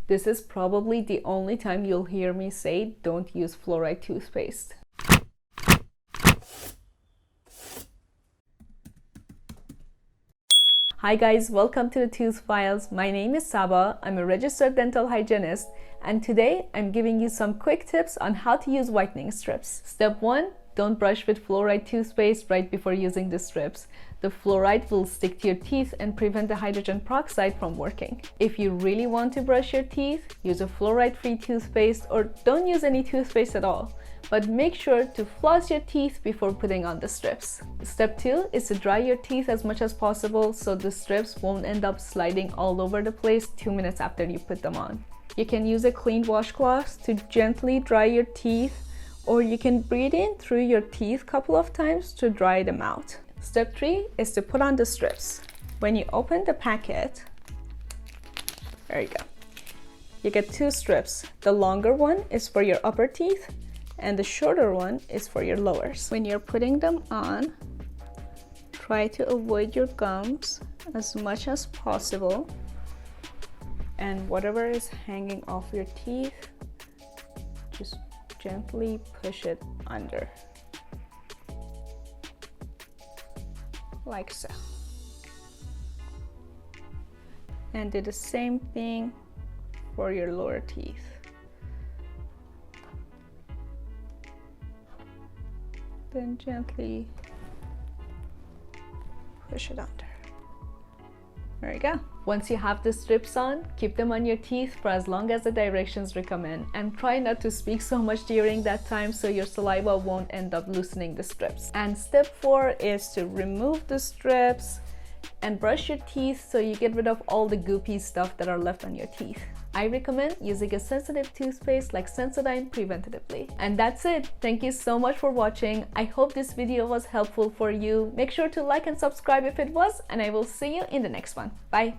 This is probably the only time you'll hear me say don't use fluoride toothpaste. Hi guys, welcome to the Tooth Files. My name is Saba. I'm a registered dental hygienist, and today I'm giving you some quick tips on how to use whitening strips. Step 1. Don't brush with fluoride toothpaste right before using the strips. The fluoride will stick to your teeth and prevent the hydrogen peroxide from working. If you really want to brush your teeth, use a fluoride-free toothpaste or don't use any toothpaste at all. But make sure to floss your teeth before putting on the strips. Step 2 is to dry your teeth as much as possible so the strips won't end up sliding all over the place 2 minutes after you put them on. You can use a clean washcloth to gently dry your teeth, or you can breathe in through your teeth a couple of times to dry them out. Step 3 is to put on the strips. When you open the packet, there you go. You get 2 strips. The longer one is for your upper teeth, and the shorter one is for your lowers. When you're putting them on, try to avoid your gums as much as possible, and whatever is hanging off your teeth, just gently push it under, like so. And do the same thing for your lower teeth. Then gently push it under. There you go. Once you have the strips on, keep them on your teeth for as long as the directions recommend, and try not to speak so much during that time so your saliva won't end up loosening the strips. And step 4 is to remove the strips and brush your teeth so you get rid of all the goopy stuff that are left on your teeth. I recommend using a sensitive toothpaste like Sensodyne preventatively. And that's it. Thank you so much for watching. I hope this video was helpful for you. Make sure to like and subscribe if it was, and I will see you in the next one. Bye!